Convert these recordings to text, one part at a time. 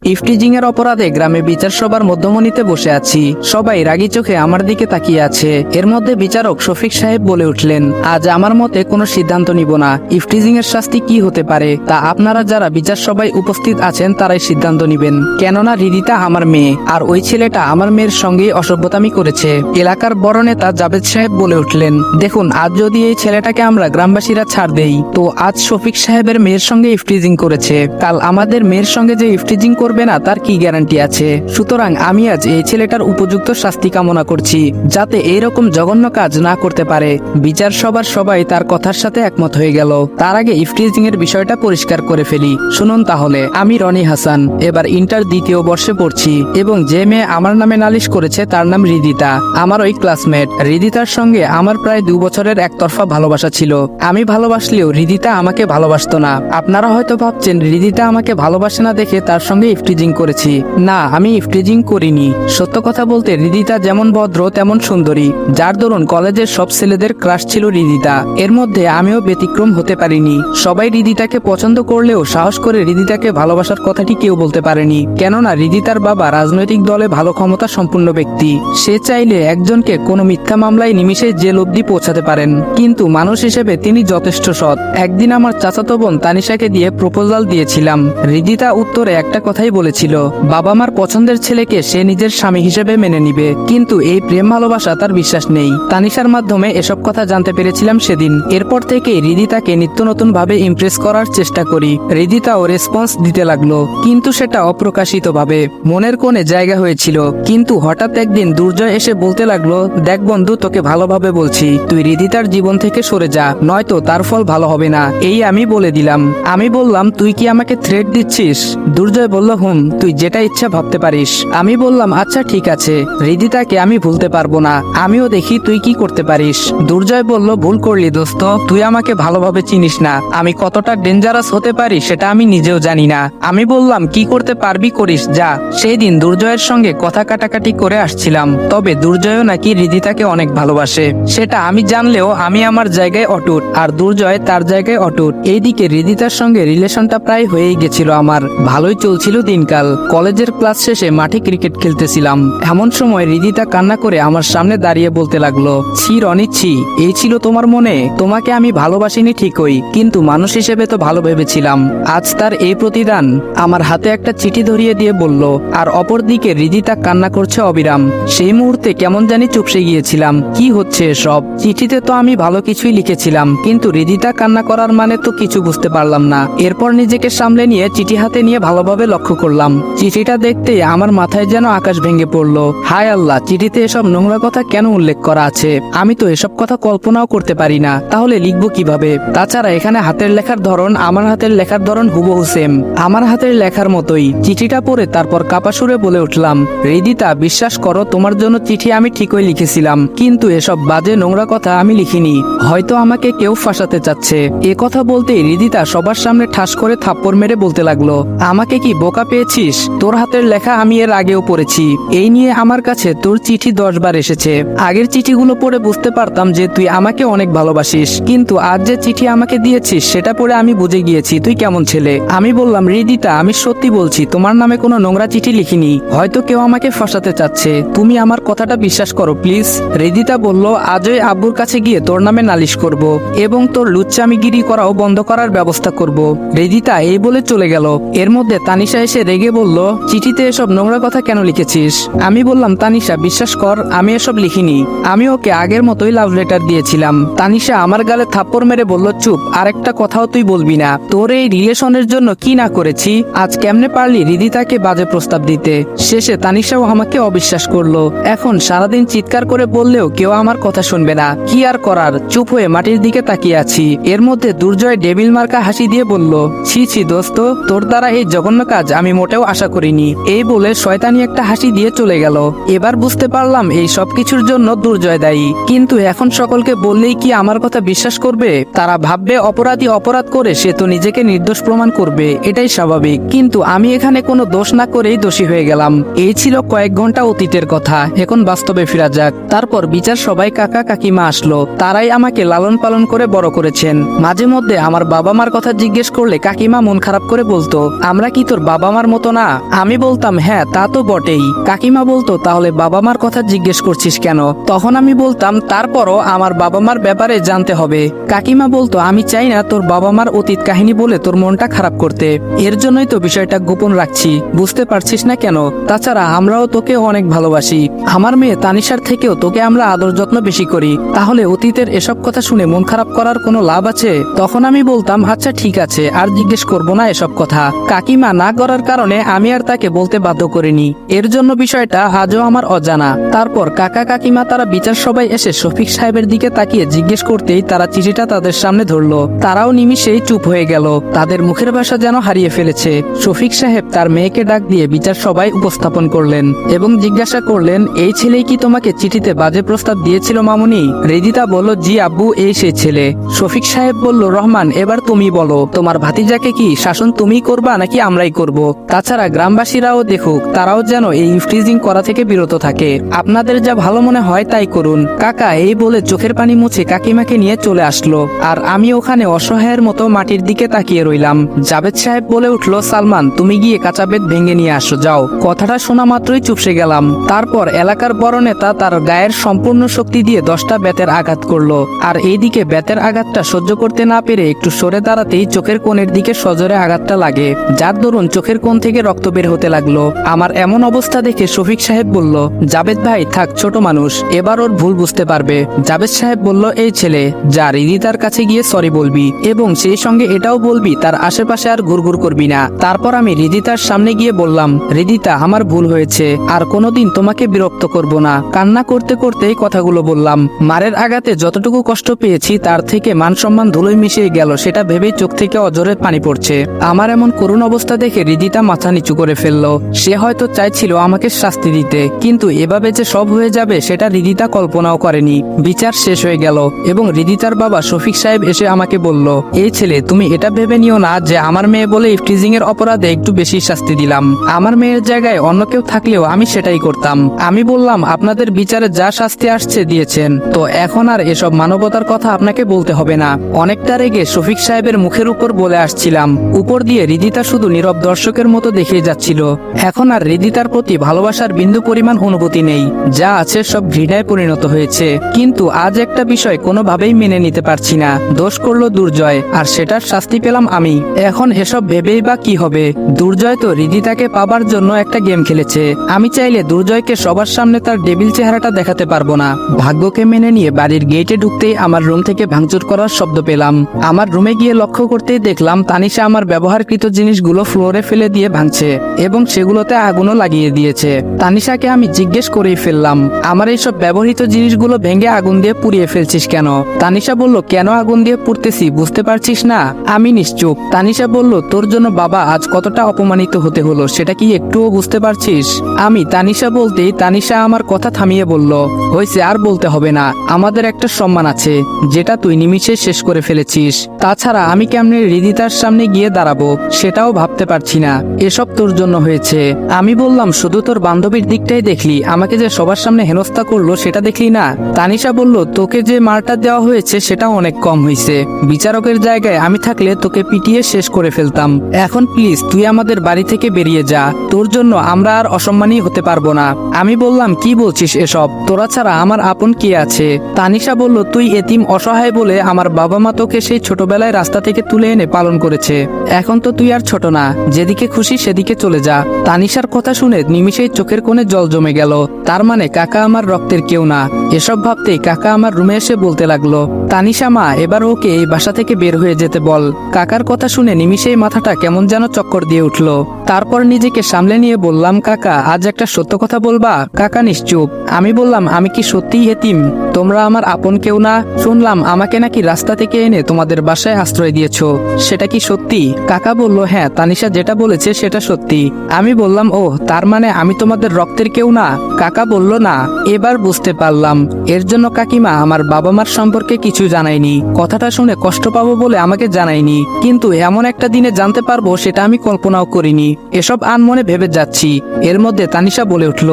Eve teasing এর অপরাধে গ্রামে বিচার সভার মধ্যমণিতে বসে আছি। সবাই রাগী চোখে আমার দিকে তাকিয়ে আছে। এর মধ্যে বিচারক শফিক সাহেব বলে উঠলেন, আজ আমার মতে কোনো সিদ্ধান্ত নিব না। ইফটিজিং এর শাস্তি কি হতে পারে তা আপনারা যারা বিচার সভায় উপস্থিত আছেন তারাই সিদ্ধান্ত নিবেন। কেননা হৃদিতা আমার মেয়ে, আর ওই ছেলেটা আমার মেয়ের সঙ্গে অসভ্যতামি করেছে। এলাকার বড় নেতা জাবেদ সাহেব বলে উঠলেন, দেখুন, আজ যদি এই ছেলেটাকে আমরা গ্রামবাসীরা ছাড় দেই, তো আজ শফিক সাহেবের মেয়ের সঙ্গে ইফটিজিং করেছে, কাল আমাদের মেয়ের সঙ্গে যে ইফটিজিং করবে না তার কি গ্যারান্টি আছে? সুতরাং আমি আজ এই ছেলেটার উপযুক্ত শাস্তি কামনা করছি, যাতে এইরকম জঘন্য কাজ না করতে পারে। বিচার সভার সবাই তার কথার সাথে একমত হয়ে গেল। তার আগে ইফটিজিং এর বিষয়টা পরিষ্কার করে ফেলি। শুনুন তাহলে, আমি রনি হাসান, এবার ইন্টার দ্বিতীয় বর্ষে পড়ছি, এবং যে মেয়ে আমার নামে নালিশ করেছে তার নাম হৃদিতা, আমার ওই ক্লাসমেট। হৃদিতার সঙ্গে আমার প্রায় 2 বছরের একতরফা ভালোবাসা ছিল। আমি ভালোবাসলেও হৃদিতা আমাকে ভালোবাসতো না। আপনারা হয়তো ভাবছেন হৃদিতা আমাকে ভালোবাসে না দেখে তার সঙ্গে ইফটিজিং করেছি। না, আমি ইফটিজিং করিনি। সত্য কথা বলতে হৃদিতা যেমন ভদ্র তেমন সুন্দরী, যার দরুন কলেজের সব ছেলেদের ক্রাশ ছিল হৃদিতা। এর মধ্যে আমিও ব্যতিক্রম হতে পারিনি। সবাই হৃদিতাকে পছন্দ করলেও সাহস করে হৃদিতাকে ভালোবাসার কথাটি কেউ বলতে পারেনি। কেননা হৃদিতার বাবা রাজনৈতিক দলে ভালো ক্ষমতা সম্পন্ন ব্যক্তি। সে চাইলে একজনকে কোনো মিথ্যা মামলায় নিমিষে জেল অবধি পৌঁছাতে পারেন, কিন্তু মানুষ হিসেবে তিনি যথেষ্ট সৎ। একদিন আমার চাচাতো বোন তানিশাকে দিয়ে প্রপোজাল দিয়েছিলাম। হৃদিতা উত্তরে একটা কথাই বলেছিল, বাবা মার পছন্দের ছেলেকে সে নিজের স্বামী হিসেবে মেনে নিবে। কিন্তু এই প্রেম ভালোবাসা তার বিশ্বাস নেই। তানিশার মাধ্যমে এসব কথা জানতে পেরেছিলাম সেদিন। এরপর থেকে হৃদিতাকে নিত্য নতুন ভাবে ইমপ্রেস করার চেষ্টা করি। হৃদিতাও রেসপন্স দিতে লাগলো, কিন্তু সেটা অপ্রকাশিত ভাবে, মনের কোণে জায়গা হয়েছিল। কিন্তু হঠাৎ একদিন দুর্জয় এসে বলতে লাগলো, দেখ বন্ধু, তোকে ভালোভাবে বলছি, তুই হৃদিতার জীবন থেকে সরে যা, নয়তো তার ফল ভালো হবে না। এই আমি বলে দিলাম। আমি বললাম, তুই কি আমাকে থ্রেট দিচ্ছিস? দুর্জয় বলল, তুই যেটা ইচ্ছা ভাবতে পারিস। আমি বললাম, আচ্ছা ঠিক আছে, হৃদিতাকে আমি ভুলতে পারবো না, আমিও দেখি তুই কি করতে পারিস। দুর্জয় বলল, ভুল করলি দোস্ত, তুই আমাকে ভালোভাবে চিনিস না। আমি কতটা ডেঞ্জারাস হতে পারি সেটা আমি নিজেও জানি না। আমি বললাম, কি করতে পারবি করিস, যা। সেই দিন দুর্জয়ের সঙ্গে কথা কাটাকাটি করে আসছিলাম। তবে দুর্জয়ও নাকি হৃদিতাকে অনেক ভালোবাসে। সেটা আমি জানলেও আমি আমার জায়গায় অটুট, আর দুর্জয় তার জায়গায় অটুট। এইদিকে হৃদিতার সঙ্গে রিলেশনটা প্রায় হয়েই গেছিল আমার। ভালোই চলছিল দিনকাল। কলেজের ক্লাস শেষে মাঠে ক্রিকেট খেলতেছিলাম। এমন সময় হৃদিতা কান্না করে আমার সামনে দাঁড়িয়ে বলতে লাগলো, ছি রনি ছি, এই ছিল তোমার মনে? তোমাকে আমি ভালোবাসিনি ঠিকই, কিন্তু মানুষ হিসেবে তো ভালো ভেবেছিলাম। আজ তার এই প্রতিদান। আমার হাতে একটা চিঠি ধরিয়ে দিয়ে বলল, আর অপরদিকে হৃদিতা কান্না করছে অবিরাম। সেই মুহূর্তে কেমন জানি চুপসে গিয়েছিলাম। কি হচ্ছে এসব? চিঠিতে তো আমি ভালো কিছুই লিখেছিলাম, কিন্তু হৃদিতা কান্না করার মানে তো কিছু বুঝতে পারলাম না। এরপর নিজেকে সামলে নিয়ে চিঠি হাতে নিয়ে ভালোভাবে লক্ষ্য করলাম। চিঠিটা দেখতে আমার মাথায় যেন আকাশ ভেঙে পড়লো। হায় আল্লাহ, চিঠিতে এসব নোংরা কথা কেন উল্লেখ করা আছে? আমি তো এসব কথা কল্পনাও করতে পারি না, তাহলে লিখবো কিভাবে? তাছাড়া এখানে হাতের লেখার ধরন আমার হাতের লেখার ধরন হুবহু সেম, আমার হাতের লেখার মতোই। চিঠিটা পড়ে তারপর কাপা সুরে বলে উঠলাম, হৃদিতা, বিশ্বাস করো, তোমার জন্য চিঠি আমি ঠিকই লিখেছিলাম, কিন্তু এসব বাজে নোংরা কথা আমি লিখিনি। হয়তো আমাকে কেউ ফাঁসাতে চাচ্ছে। এ কথা বলতেই হৃদিতা সবার সামনে ঠাস করে থাপ্পড় মেরে বলতে লাগলো, আমাকে কি বোকা পেয়েছিস? তোর হাতের লেখা আমি এর আগেও পড়েছি। এই নিয়ে আমার কাছে তোর চিঠি 10 বার এসেছে। আগের চিঠিগুলো পড়ে বুঝতে পারতাম যে তুই আমাকে অনেক ভালোবাসিস, কিন্তু আজ যে চিঠি আমাকে দিয়েছিস সেটা পড়ে আমি বুঝে গিয়েছি তুই কেমন ছেলে। আমি বললাম, হৃদিতা, আমি সত্যি বলছি, তোমার নামে কোনো নোংরা চিঠি লিখিনি। হয়তো কেউ আমাকে ফাঁসাতে চাচ্ছে। তুমি আমার কথাটা বিশ্বাস করো প্লিজ। হৃদিতা বলল, আজই আব্বুর কাছে গিয়ে তোর নামে নালিশ করব, এবং তোর লুচ্চামিগিরি করাও বন্ধ করার ব্যবস্থা করব। হৃদিতা এই বলে চলে গেল। এর মধ্যে তানিশা এসে রেগে বলল, চিঠিতে এসব নোংরা কথা কেন লিখেছিস? আমি বললাম, তানিশা, বিশ্বাস কর, আমি এসব লিখিনি। আমি ওকে আগের মতোই লাভ লেটার দিয়েছিলাম। তানিশা আমার গালে থাপ্পড় মেরে বলল, চুপ, আরেকটা কথাও তুই বলবি না। তোর এই রিলেশনের জন্য কি না করেছি। আজ কেমনে পারলি হৃদিতাকে বাজে প্রস্তাব দিতে? শেষে তানিশাও আমাকে অবিশ্বাস করলো। এখন সারাদিন চিৎকার করে বললেও কেউ আমার কথা শুনবে না। কি আর করার, চুপ হয়ে মাটির দিকে তাকিয়ে আছি। এর মধ্যে দুর্জয় ডেবিল মার্কা হাসি দিয়ে বলল, ছি ছি দোস্ত, তোর দ্বারা এই জঘন্য কাজ আমি মোটেও আশা করিনি। এই বলে শয়তানি একটা হাসি দিয়ে চলে গেল। এবার বুঝতে পারলাম এই সব কিছুর জন্য দুর্জয় দায়ী। কিন্তু এখন সকলকে বললেই কি আমার কথা বিশ্বাস করবে? তারা ভাববে অপরাধী অপরাধ করে সে তো নিজেকে নির্দোষ প্রমাণ করবে, এটাই স্বাভাবিক। কিন্তু আমি এখানে কোনো দোষ না করেই দোষী হয়ে গেলাম। এই ছিল কয়েক ঘন্টা অতীতের কথা। এখন বাস্তবে ফেরা যাক। তারপর বিচার সবাই কাকা কাকিমা আসলো। তারাই আমাকে লালন পালন করে বড় করেছেন। মাঝে মধ্যে আমার বাবা মার কথা জিজ্ঞেস করলে কাকিমা মন খারাপ করে বলতো, আমরা কি তোর বাবা মার মতো না? আমি বলতাম হ্যাঁ তা তো বটেই। কাকিমা বলতো তাহলে বাবা মার কথা জিজ্ঞেস করছিস কেন? তখন আমি বলতাম তারপরও আমার বাবা মার ব্যাপারে জানতে হবে। কাকিমা বলতো আমি চাই না তোর বাবা মার অতীত কাহিনী বলে তোর মনটা খারাপ করতে, এর জন্যই তো বিষয়টা গোপন রাখছি, বুঝতে পারছিস না কেন? তাছাড়া আমরাও তোকে অনেক ভালোবাসি, আমার মেয়ে তানিশার থেকেও তোকে আমরা আদর যত্ন বেশি করি, তাহলে অতীতের এসব কথা শুনে মন খারাপ করার কোনো লাভ আছে? তখন আমি বলতাম আচ্ছা ঠিক আছে, আর জিজ্ঞেস করবো না এসব কথা। কাকিমা না করার কারণে আমি আর তাকে বলতে বাধ্য করিনি, এর জন্য বিষয়টা আজও আমার অজানা। তারপর কাকা কাকিমা তারা বিচার সবাই এসে শফিক সাহেবের দিকে তাকিয়ে জিজ্ঞেস করতেই তারা চিঠিটা তাদের সামনে ধরলো। তারাও নিমিষেই চুপ হয়ে গেল, তাদের মুখের ভাষা যেন হারিয়ে ফেলেছে। শফিক সাহেব তার মেয়েকে ডাক দিয়ে বিচার সবাই উপস্থাপন করলেন এবং জিজ্ঞাসা করলেন এই ছেলেই কি তোমাকে চিঠিতে বাজে প্রস্তাব দিয়েছিল মামুনি? রিদিতা বলল জি আব্বু, এই সেই ছেলে। শফিক সাহেব বলল রহমান এবার তুমি বলো, তোমার ভাতিজাকে কি শাসন তুমিই করবা নাকি আমরাই করব? তাছাড়া গ্রামবাসীরাও দেখুক, তারাও যেন এই ইফটিজিং করা থেকে বিরত থাকে, আপনাদের যা ভালো মনে হয় তাই করুন। কাকা এই বলে চোখের পানি মুছে কাকিমাকে নিয়ে চলে আসলো, আর আমি ওখানে অসহায়ের মতো মাটির দিকে তাকিয়ে রইলাম। জাবেদ সাহেব বলে উঠলো সালমান তুমি গিয়ে কাঁচা বেত ভেঙে নিয়ে আসো যাও। কথাটা শোনা মাত্রই চুপসে গেলাম। তারপর এলাকার বড় নেতা তার গায়ের সম্পূর্ণ শক্তি দিয়ে 10টা বেতের আঘাত করলো, আর এইদিকে বেতের আঘাতটা সহ্য করতে না পেরে একটু সরে দাঁড়াতেই চোখের কোণের দিকে সজোরে আঘাতটা লাগে, যার দরুন চোখের কোণ থেকে রক্ত বের হতে লাগলো। আমার এমন অবস্থা দেখে শফিক সাহেব বলল জাবেদ ভাই থাক, ছোট মানুষ, এবার ওর ভুল বুঝতে পারবে। জাবেদ সাহেব বলল এই ছেলে যা রিদিতার কাছে গিয়ে সরি বলবি এবং সেই সঙ্গে এটাও বলবি তার আশেপাশে আর ঘুরঘুর করবি না। তারপর আমি রিদিতার সামনে গিয়ে বললাম রিদিতা আমার ভুল হয়েছে, আর কোনোদিন তোমাকে বিরক্ত করব না। কান্না করতে করতেই কথাগুলো বললাম। মারের আঘাতে যতটুকু কষ্ট পেয়েছি তার থেকে মান সম্মান ধুলোয় মিশিয়ে গেল, সেটা ভেবেই চোখ থেকে অজরে পানি পড়ছে। আমার এমন করুণ অবস্থা দেখে রিদিতা মাথা নিচু করে ফেললো। সে হয়তো চাইছিল আমাকে শাস্তি দিতে, কিন্তু এভাবে যে সব হয়ে যাবে সেটা রিদিতা কল্পনাও করেনি। বিচার শেষ হয়ে গেল এবং রিদিতার বাবা শফিক সাহেব এসে আমাকে বলল এই ছেলে তুমি এটা ভেবে নিও না যে আমার মেয়ে বলে ইফটিজিং এর অপরাধে একটু বেশি শাস্তি দিলাম, আমার মেয়ের জায়গায় অন্য কেউ থাকলেও আমি সেটাই করতাম। আমি বললাম আপনাদের বিচারে যা শাস্তি আসছে দিয়েছেন, তো এখন আর এসব মানবতার কথা আপনাকে বলতে হবে না। অনেকটা রেগে শফিক সাহেবের মুখের উপর বলে আসছিলাম, উপর দিয়ে রিদিতা শুধু নীরব দর্শকের মতো দেখে যাচ্ছিল। এখন আর রিদিতার প্রতি ভালোবাসার বিন্দু পরিমাণ অনুভূতি নেই, যা আছে সব ঘৃণায় পরিণত হয়েছে। কিন্তু আজ একটা বিষয় কোনোভাবেই মেনে নিতে পারছি না, দোষ করলো দুর্জয় আর সেটার শাস্তি পেলাম আমি। এখন এসব ভেবেই বা কি হবে? দুর্জয় তো রিদিতাকে পাবার জন্য একটা গেম খেলেছে, আমি চাইলে দুর্জয়কে সবার সামনে তার ডেবিল চেহারাটা দেখাতে পারবো না। ভাগ্যকে মেনে নিয়ে বাড়ির গেটে ঢুকতেই আমার রুম থেকে ভাঙচুর করার শব্দ পেলাম। আমার রুমে গিয়ে লক্ষ্য করতেই দেখলাম তানিশা আমার ব্যবহারকৃত জিনিসগুলো ফ্লোরে ফেলে দিয়ে ভাঙছে এবং সেগুলোতে আগুনও লাগিয়ে দিয়েছে। তানিশাকে আমি জিজ্ঞেস করেই ফেললাম আমার এইসব ব্যবহৃত জিনিসগুলো ভেঙে আগুন দিয়ে পুড়িয়ে ফেলছিস কেন? তানিশা বলল কেন আগুন দিয়ে পুড়তেছি বুঝতে পারছিস না? আমি নিশ্চুপ। তানিশা বলল তোর জন্য বাবা আজ কতটা অপমানিত হতে হলো সেটা কি একটুও বুঝতে পারছিস? আমি তানিশা বলতেই তানিশা আমার কথা থামিয়ে বলল হয়েছে, আর বলতে হবে না, আমাদের একটা সম্মান আছে যেটা তুই নিমিষে শেষ করে ফেলেছিস। তাছাড়া আমি কেমনে রিদিতার সামনে গিয়ে দাঁড়াবো সেটাও ভাবতে পারছি না, এসব তোর জন্য হয়েছে। আমি বললাম শুধু তোর বান্ধবীর দিকটাই দেখলি, আমাকে যে সবার সামনে হেনস্থা করলো সেটা দেখলি না? তানিশা বলল তোকে যে মারটা দেওয়া হয়েছে সেটা অনেক কম হয়েছে, বিচারকের জায়গায় আমি থাকলে তোকে পিটিয়ে শেষ করে ফেলতাম। এখন প্লিজ তুই আমাদের বাড়ি থেকে বেরিয়ে যা, তোর জন্য আমরা আর অসম্মানী হতে পারবো না। আমি বললাম কি বলছিস এসব, তোরা ছাড়া আমার আপন কে আছে? তানিশা বলল তুই এতিম অসহায় বলে আমার বাবা মা তোকে সেই ছোটবেলায় রাস্তা থেকে তুলে এনে পালন করেছে, এখন তো তুই আর ছোট না, যেদিকে খুশি সেদিকে চলে যা। তানিশার কথা শুনে নিমিষেই চোখের কোণে জল জমে গেল, তার মানে কাকা আমার রক্তের কেউ না। এসব ভাবতেই কাকা আমার রুমে এসে বলতে লাগলো তানিশা মা এবার ওকে এই বাসা থেকে বের হয়ে যেতে বল। কাকার কথা শুনে নিমিষেই মাথাটা কেমন যেন চক্কর দিয়ে উঠলো। তারপর নিজেকে সামলে নিয়ে বললাম কাকা আজ একটা সত্য কথা বলবা? কাকা নিশ্চুপ। আমি বললাম আমি কি সত্যিই এতিম? তোমরা আমার আপন কেউ না? শুনলাম আমাকে নাকি রাস্তা থেকে এনে তোমাদের বাসায় আশ্রয় দিয়েছো, সেটা কি সত্যি? কাকা বলল হ্যাঁ তানিশা যেটা বলেছে সেটা সত্যি। আমি বললাম ও তার মানে আমি তোমাদের রক্তের কেউ না? কাকা বলল না। এবার বুঝতে পারলাম এর জন্য কাকিমা আমার বাবা মার সম্পর্কে কিছু জানায়নি, কথাটা শুনে কষ্ট পাবো বলে আমাকে জানায়নি, কিন্তু এমন একটা দিনে জানতে পারবো সেটা আমি কল্পনাও করিনি। এসব আনমনে ভেবে যাচ্ছি, এর মধ্যে তানিশা বলে উঠল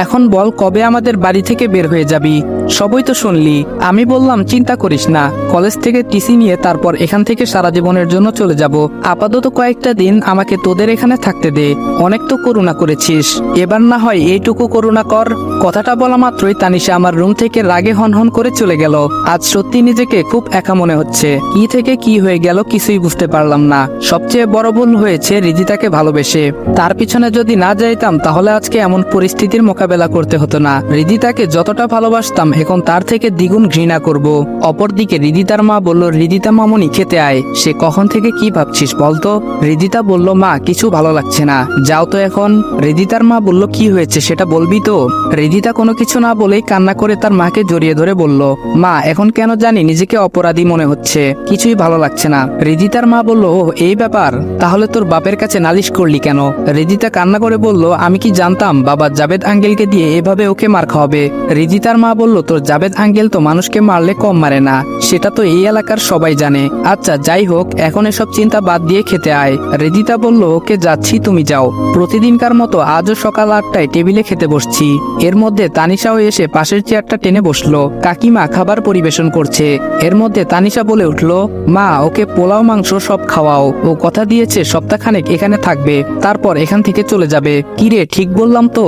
এখন বল কবে আমাদের বাড়ি থেকে বের হয়ে যাবি? সবই তো শুনলি। আমি বললাম চিন্তা করিস না, কলেজ থেকে টিসি নিয়ে তারপর এখান থেকে সারা জীবনের জন্য চলে যাব। আপাতত কয়েকটা দিন আমাকে তোদের ওদের এখানে থাকতে দে, অনেক তো করুণা করেছিস, এবার না হয় এইটুকু করুণা কর। কথাটা বলা মাত্রই তানিশা আমার রুম থেকে রাগে হনহন করে চলে গেল। আজ সত্যি নিজেকে খুব একা মনে হচ্ছে। কি থেকে কি হয়ে গেল কিছুই বুঝতে পারলাম না। সবচেয়ে বড় ভুল হয়েছে রিদিতাকে ভালোবেসে। তার পিছনে যদি না যাইতাম তাহলে আজকে এমন পরিস্থিতির মোকাবেলা করতে হতো না। রিদিতাকে যতটা ভালোবাসতাম এখন তার থেকে দ্বিগুণ ঘৃণা করব। অপরদিকে রিদিতার মা বলল, রিদিতা মামুনি খেতে আয়। সে কখন থেকে কি ভাবছিস বলতো? রিদিতা বলল, মা কিছু ভালো লাগছে না, যাও তো এখন। রিদিতার মা বলল, কি হয়েছে সেটা বলবি তো? রিদিতা কোনো কিছু না বলেই কান্না করে তার মাকে জড়িয়ে ধরে বলল, মা এখন কেন জানি নিজেকে অপরাধী মনে হচ্ছে, কিছুই ভালো লাগছে না। রিদিতার মা বলল, ও এই ব্যাপার, তাহলে তোর বাপের কাছে নালিশ করলি কেন? রিদিতা কান্না করে বলল, আমি কি জানতাম বাবা জাবেদ আঙ্কেলকে দিয়ে এভাবে ওকে মার খাওয়াবে? রিদিতার মা বলল, তোর জাবেদ আঙ্কেল তো মানুষকে মারলে কম মারে না, সেটা তো এই এলাকার সবাই জানে। আচ্ছা যাই হোক, এখন এসব চিন্তা বাদ দিয়ে খেতে আয়। রিদিতা বলল, ওকে যাচ্ছি, তুমি যাও। প্রতিদিনকার মতো আজও সকাল 8টায় টেবিলে খেতে বসছি। এর মধ্যে তানিশাও এসে পাশের চেয়ারটা টেনে বসলো। কাকিমা খাবার পরিবেশন করছে। এর মধ্যে তানিশা বলে উঠলো, মা ওকে পোলাও মাংস সব খাওয়াও, ও কথা দিয়েছে সপ্তাহখানেক এখানে থাকবে, তারপর এখান থেকে চলে যাবে। কিরে ঠিক বললাম তো?